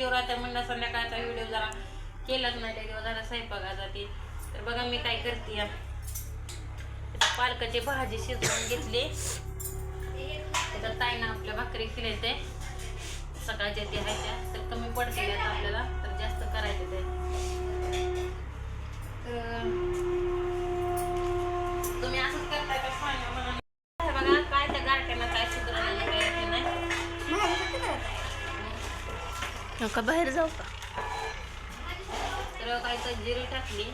Video राहते म्हणलं संध्याकाळचा व्हिडिओ जरा केलाच नाही त्या दिवस झाला स्वयंपाकाचा ते. तर बघा मी काय करते, पालकाची भाजी शिजवून घेतली. त्याच्यात ताईनं आपल्या भाकरी केले ते सकाळच्या ते आहे त्या, तर कमी पडते आपल्याला, तर जास्त करायचे ते. तुम्ही असंच करताय का सांगा मला. बघा काय त्या गारट्यानं काय सुधारलेलं काय ते नाही का, बाहेर जाऊ का. तर काय तर जिरे टाकली,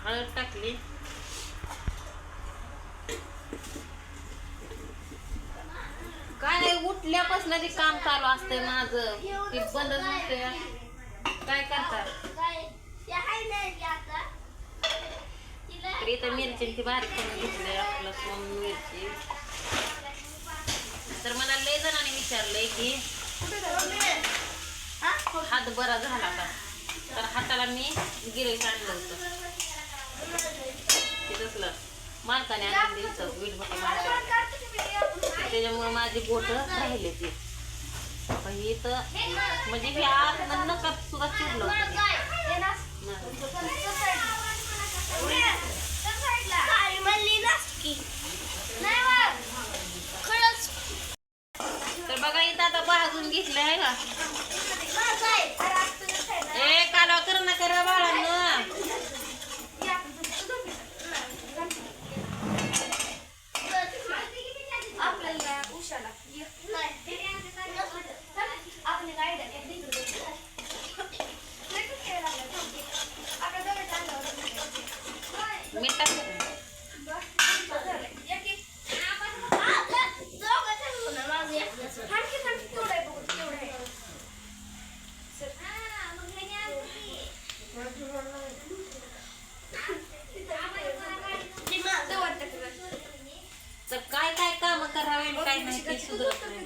हळद टाकली, काय नाही उठल्यापासून ते काम चालू असतंय माझं, ते बंदच नसतंय. काय करतात तर इथं मिरची बारीक करून घेतली, आपलं सोन मिरची. तर मला लय जणांनी विचारलंय की हात बरा झाला का, तर हाताला मी गिऱ्हाईक आणलं होतं तिथंच मालकाने आणून दिलं वीट भट्टी मालकाने, त्याच्यामुळे माझी बोट राहिले ते. इथं म्हणजे हे आत नकात सुद्धा चिरलं होतं. तर बघा इथं आता भाजून घेतलं आहे का. ए कालवा कर ना करा बाळांनो. मीठ टाक. तर काय काय काम करावे काय नाही ते सुधरत नाही.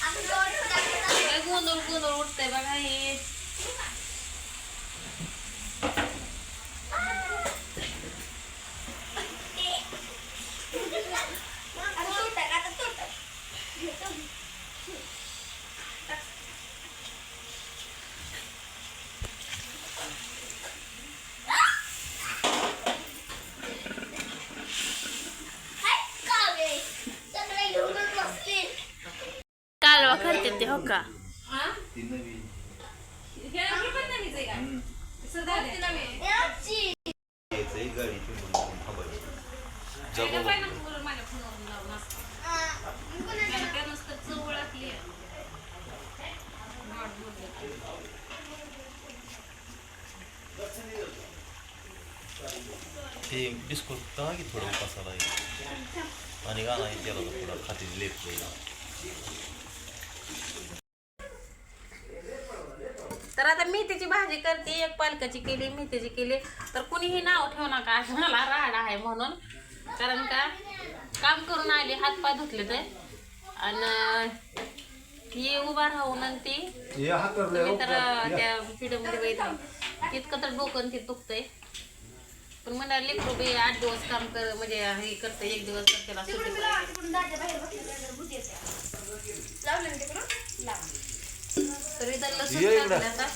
आपल्या गोंधळ गोंधळ उठतंय बघा हे. कालवा करते ते हो का. ते बिस्कुट का की थोडं मसाला आणि गाणं त्याला थोडा खाती लेप. तर आता मेथीची भाजी करते, एक पालकाची केली, मेथीची केली. तर कुणीही नाव ठेवू नका असं मला राहड आहे म्हणून, कारण का काम करून आले हातपाय धुतले ते आणि ती उभा राहून आणि ती तुम्ही तर त्या व्हिडिओमध्ये बघितलं तितकं तर डोकं ते दुखतंय. पण म्हणाले लेकरू बी 8 दिवस काम कर म्हणजे हे करतं, 1 दिवस तर त्याला सुट्टी तर इथं लसूण टाकलं आता.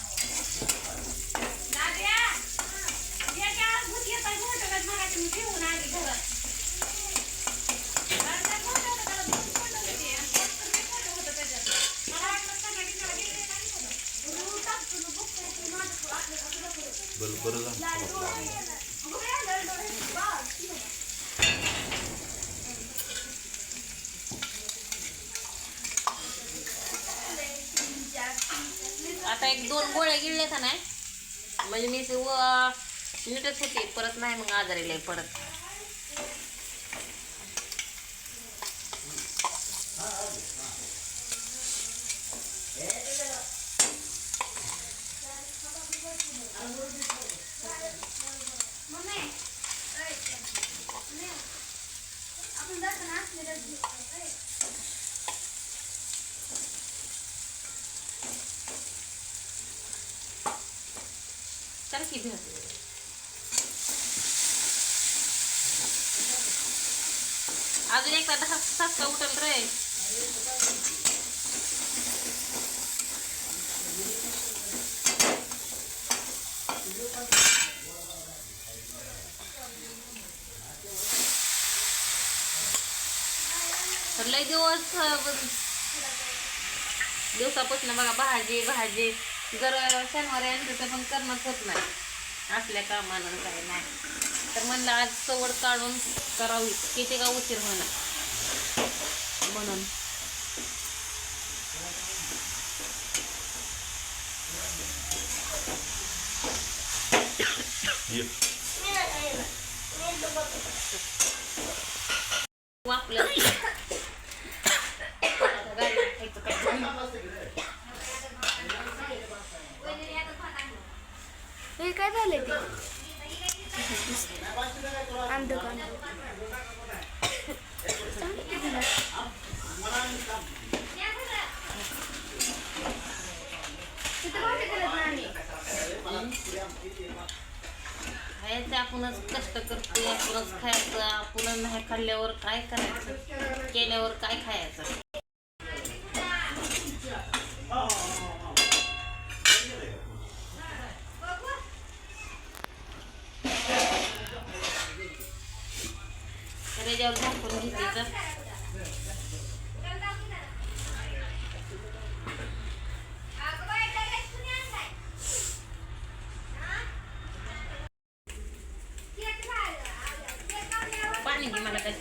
आता 1-2 गोळ्या गिळले का नाही म्हणजे मी नीटच होती, परत नाही मग आजारी लय पडत. तर की भेट अजून एकदा 10 सात उठल रे. तर लय दिवसापासून बघा भाजी जर शनिवारी आणलं तर पण करणंच होत नाही असल्या कामानं काय नाही. तर म्हणलं आज सवड काढून करावी किती का उशीर होणार म्हणून. वापलं हे काय झालंय ते अंधकान खायचं आपणच कष्ट करतो आपणच खायचं आपण नाही खाल्ल्यावर काय करायचं केल्यावर काय खायचं. तर याच्यावर झाकून घेतली तर पाणी घे मला काय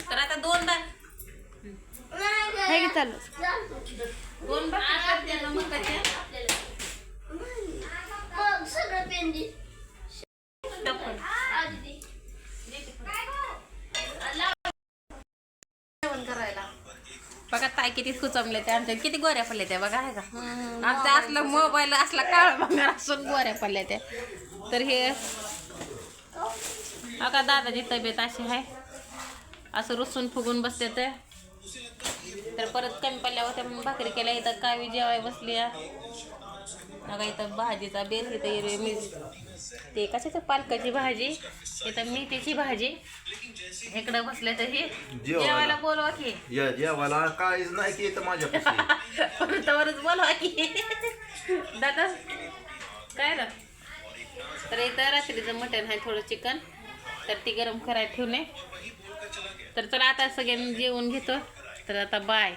तर आता दोन हे की चालू भाकरी करते मग कशा करायला बघा ताई किती सुचमले त्या आमच्या किती गोऱ्या पडल्या त्या बघा आहे का आमचा असला मोबाईल असला काळ बघणार असून गोऱ्या पडल्या त्या. तर हे बघा दादाची तब्येत अशी आहे असं रुसून फुगून बसते तर परत कमी पडल्या होत्या म्हणून भाकरी केल्या. इथं कावी जेवाय बसली बघा इथं भाजीचा बेल इथं ते कशाचं पालकाची भाजी इथं मेथीची भाजी इकडं बसले तर हे जेवायला बोलवा की जेवायला काहीच नाही की इथं माझ्यापाशी तवरच बोलवा की दादा काय ना. तर इथं रात्रीचं मटण आहे थोडं चिकन तर ती गरम करायला ठेवणे. तर चला आता सगळ्यांनी जेवून घेतो. तर आता बाय.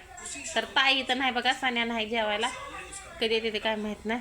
तर ताई इथं नाही बघा सान्या नाही जेवायला कधी येते ते काय माहीत नाही.